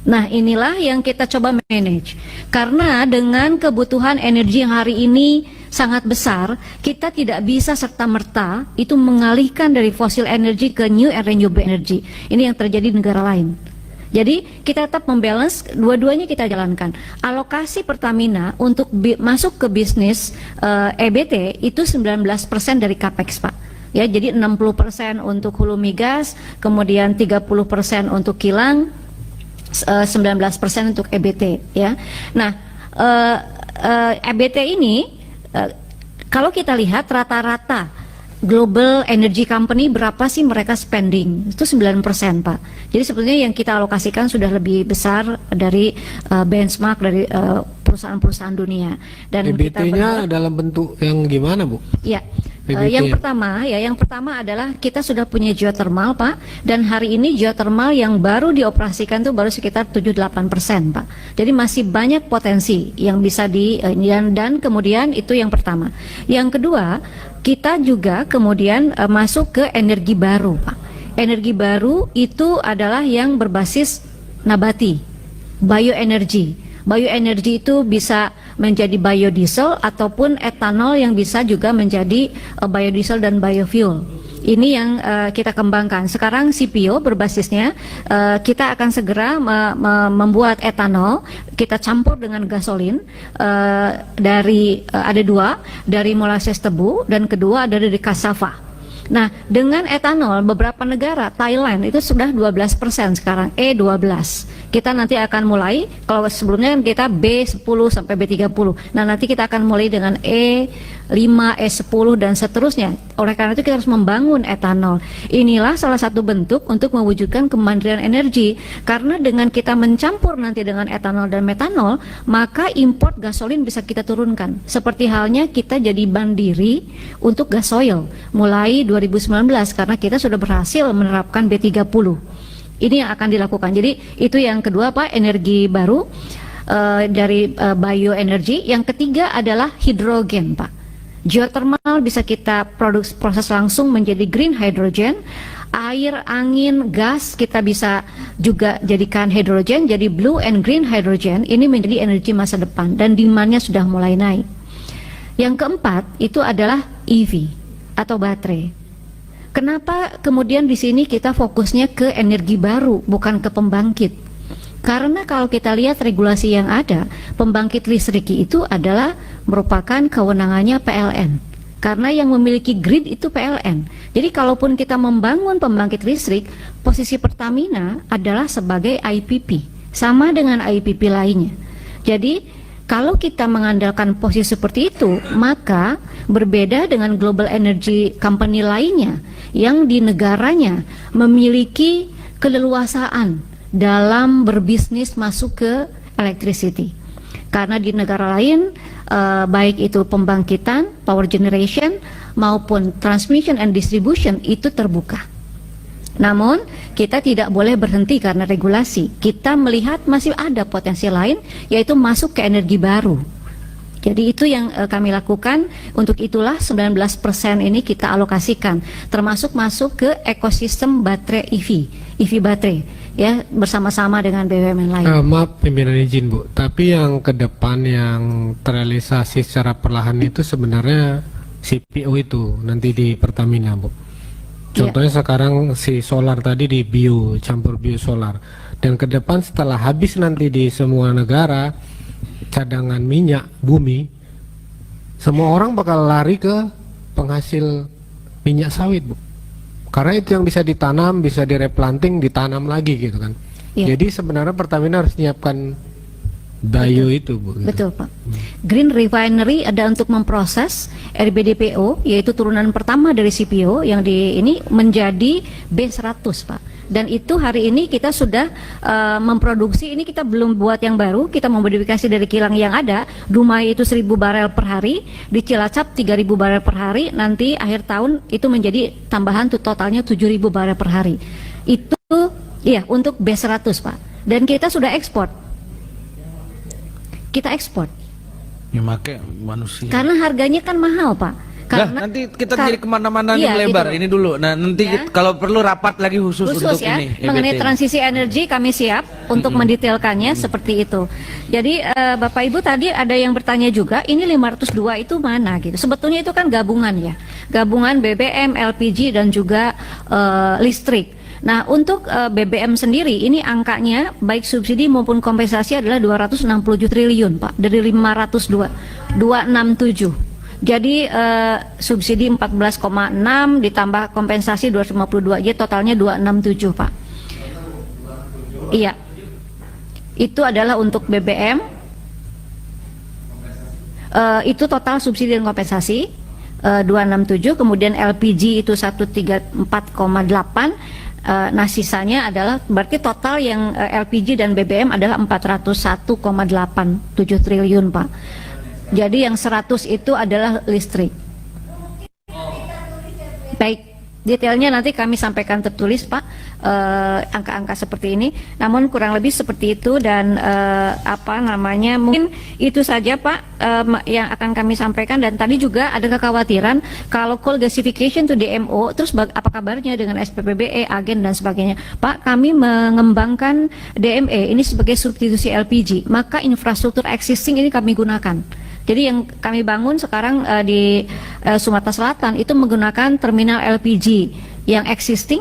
Nah, inilah yang kita coba manage. Karena dengan kebutuhan energi yang hari ini sangat besar, kita tidak bisa serta-merta itu mengalihkan dari fosil energy ke new and renewable energy. Ini yang terjadi di negara lain. Jadi kita tetap membalance, dua-duanya kita jalankan. Alokasi Pertamina untuk masuk ke bisnis EBT itu 19% dari capex, Pak. Ya, jadi 60% untuk hulu migas, kemudian 30% untuk kilang, 19% untuk EBT, ya. Nah, EBT ini kalau kita lihat rata-rata global energy company berapa sih mereka spending? Itu 9%, Pak. Jadi sebetulnya yang kita alokasikan sudah lebih besar dari benchmark dari perusahaan-perusahaan dunia. Dan EBT-nya dalam bentuk yang gimana, Bu? Ya. Yang pertama adalah kita sudah punya geothermal, Pak, dan hari ini geothermal yang baru dioperasikan itu baru sekitar 7-8%, Pak. Jadi masih banyak potensi yang bisa dan kemudian itu yang pertama. Yang kedua, kita juga kemudian masuk ke energi baru, Pak. Energi baru itu adalah yang berbasis nabati, bioenergi. Bioenergi itu bisa menjadi biodiesel ataupun etanol yang bisa juga menjadi biodiesel dan biofuel. Ini yang kita kembangkan. Sekarang CPO berbasisnya kita akan segera membuat etanol, kita campur dengan gasolin dari ada dua, dari molasses tebu dan kedua ada dari cassava. Nah, dengan etanol beberapa negara, Thailand itu sudah 12% sekarang, E12. Kita nanti akan mulai, kalau sebelumnya kita B10 sampai B30. Nah, nanti kita akan mulai dengan E5, E10 dan seterusnya. Oleh karena itu kita harus membangun etanol. Inilah salah satu bentuk untuk mewujudkan kemandirian energi. Karena dengan kita mencampur nanti dengan etanol dan metanol, maka import gasolin bisa kita turunkan. Seperti halnya kita jadi mandiri untuk gasoil mulai 2019 karena kita sudah berhasil menerapkan B30. Ini yang akan dilakukan. Jadi itu yang kedua, Pak, energi baru dari bioenergi. Yang ketiga adalah hidrogen, Pak. Geothermal bisa kita proses langsung menjadi green hydrogen. Air, angin, gas kita bisa juga jadikan hidrogen, jadi blue and green hydrogen. Ini menjadi energi masa depan dan demand-nya sudah mulai naik. Yang keempat itu adalah EV atau baterai. Kenapa kemudian di sini kita fokusnya ke energi baru, bukan ke pembangkit? Karena kalau kita lihat regulasi yang ada, pembangkit listrik itu adalah merupakan kewenangannya PLN. Karena yang memiliki grid itu PLN. Jadi kalaupun kita membangun pembangkit listrik, posisi Pertamina adalah sebagai IPP, sama dengan IPP lainnya. Jadi kalau kita mengandalkan posisi seperti itu, maka berbeda dengan global energy company lainnya yang di negaranya memiliki keleluasaan dalam berbisnis masuk ke electricity. Karena di negara lain, baik itu pembangkitan, power generation, maupun transmission and distribution itu terbuka. Namun kita tidak boleh berhenti karena regulasi. Kita melihat masih ada potensi lain, yaitu masuk ke energi baru. Jadi itu yang kami lakukan. Untuk itulah 19% ini kita alokasikan, termasuk masuk ke ekosistem baterai EV baterai, ya, bersama-sama dengan BUMN lain. Maaf pimpinan izin, Bu, tapi yang ke depan yang terrealisasi secara perlahan itu sebenarnya CPO itu nanti di Pertamina, Bu. Contohnya sekarang si solar tadi di campur bio solar, dan ke depan setelah habis nanti di semua negara cadangan minyak bumi, semua orang bakal lari ke penghasil minyak sawit, Bu. Karena itu yang bisa ditanam, bisa direplanting, ditanam lagi gitu kan. Jadi sebenarnya Pertamina harus menyiapkan bio itu, Bu. Gitu. Betul, Pak. Green Refinery ada untuk memproses RBDPO, yaitu turunan pertama dari CPO yang ini menjadi B100, Pak. Dan itu hari ini kita sudah memproduksi, ini kita belum buat yang baru, kita memodifikasi dari kilang yang ada. Dumai itu 1000 barel per hari, di Cilacap 3000 barel per hari, nanti akhir tahun itu menjadi tambahan totalnya 7000 barel per hari. Itu ya untuk B100, Pak. Dan kita sudah ekspor. kita ekspor. Ya make manusia. Karena harganya kan mahal, Pak. Nah, Karena nanti kita jadi kemana-mana nih Iya, melebar. gitu. Ini dulu. Nah, nanti Ya. kalau perlu rapat lagi khusus untuk ya, ini. mengenai EBT. transisi energi kami siap untuk mendetailkannya seperti itu. Jadi Bapak Ibu tadi ada yang bertanya juga, ini 502 itu mana gitu. Sebetulnya itu kan gabungan ya, gabungan BBM, LPG dan juga listrik. Nah untuk BBM sendiri ini angkanya baik subsidi maupun kompensasi adalah 267 triliun Pak, dari 267. Jadi subsidi 14,6 ditambah kompensasi 252, jadi totalnya 267 Pak. Iya, itu adalah untuk BBM. Itu total subsidi dan kompensasi 267, kemudian LPG itu 134,8. Nah sisanya adalah berarti total yang LPG dan BBM adalah 401,87 triliun Pak. Jadi yang 100 itu adalah listrik. Baik, detailnya nanti kami sampaikan tertulis Pak, angka-angka seperti ini. Namun kurang lebih seperti itu dan mungkin itu saja Pak yang akan kami sampaikan. Dan tadi juga ada kekhawatiran kalau coal gasification to DMO, terus apa kabarnya dengan SPPBE, agen dan sebagainya. Pak, kami mengembangkan DME ini sebagai substitusi LPG, maka infrastruktur existing ini kami gunakan. Jadi yang kami bangun sekarang di Sumatera Selatan itu menggunakan terminal LPG yang existing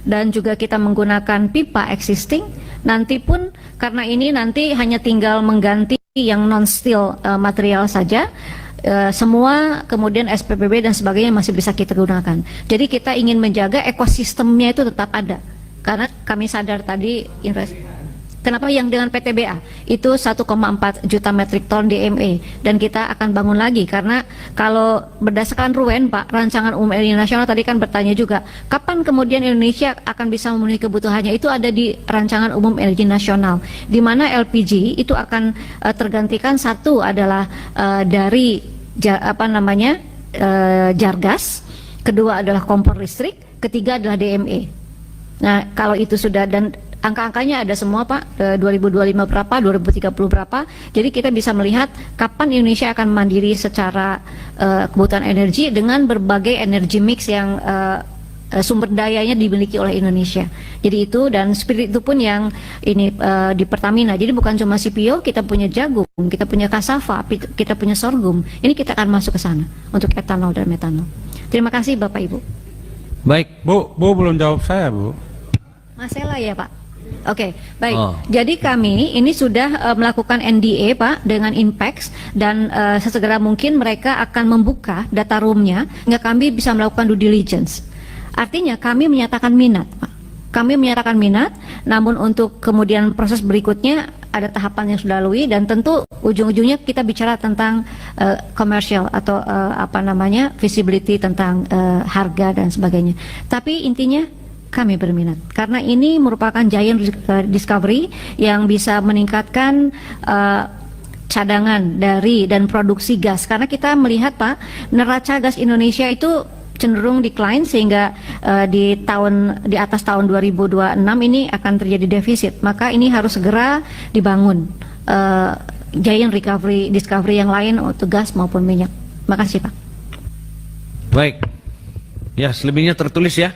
dan juga kita menggunakan pipa existing. Nanti pun karena ini nanti hanya tinggal mengganti yang non steel material saja, semua kemudian SPPB dan sebagainya masih bisa kita gunakan. Jadi kita ingin menjaga ekosistemnya itu tetap ada karena kami sadar tadi kenapa yang dengan PTBA itu 1,4 juta metrik ton DME dan kita akan bangun lagi karena kalau berdasarkan RUEN Pak, Rancangan Umum Energi Nasional tadi kan bertanya juga kapan kemudian Indonesia akan bisa memenuhi kebutuhannya, itu ada di Rancangan Umum Energi Nasional di mana LPG itu akan tergantikan satu adalah dari Jargas, kedua adalah kompor listrik, ketiga adalah DME. Nah kalau itu sudah dan angka-angkanya ada semua Pak, 2025 berapa, 2030 berapa, jadi kita bisa melihat kapan Indonesia akan mandiri secara kebutuhan energi dengan berbagai energi mix yang sumber dayanya dimiliki oleh Indonesia. Jadi itu dan spirit itu pun yang ini di Pertamina, jadi bukan cuma CPO, kita punya jagung, kita punya cassava, kita punya sorghum, ini kita akan masuk ke sana untuk etanol dan metanol. Terima kasih Bapak Ibu. Baik, Bu belum jawab saya, Bu. Masalah ya Pak. Oke, baik. Oh. Jadi kami ini sudah melakukan NDA Pak dengan Inpex dan sesegera mungkin mereka akan membuka data roomnya hingga kami bisa melakukan due diligence. Artinya kami menyatakan minat Pak. Kami menyatakan minat, namun untuk kemudian proses berikutnya ada tahapan yang sudah lalui dan tentu ujung-ujungnya kita bicara tentang commercial atau visibility tentang harga dan sebagainya. Tapi intinya kami berminat karena ini merupakan giant discovery yang bisa meningkatkan cadangan dari dan produksi gas karena kita melihat Pak, neraca gas Indonesia itu cenderung decline sehingga di atas tahun 2026 ini akan terjadi defisit, maka ini harus segera dibangun giant discovery yang lain untuk gas maupun minyak. Makasih Pak. baik. Ya, selebihnya tertulis ya.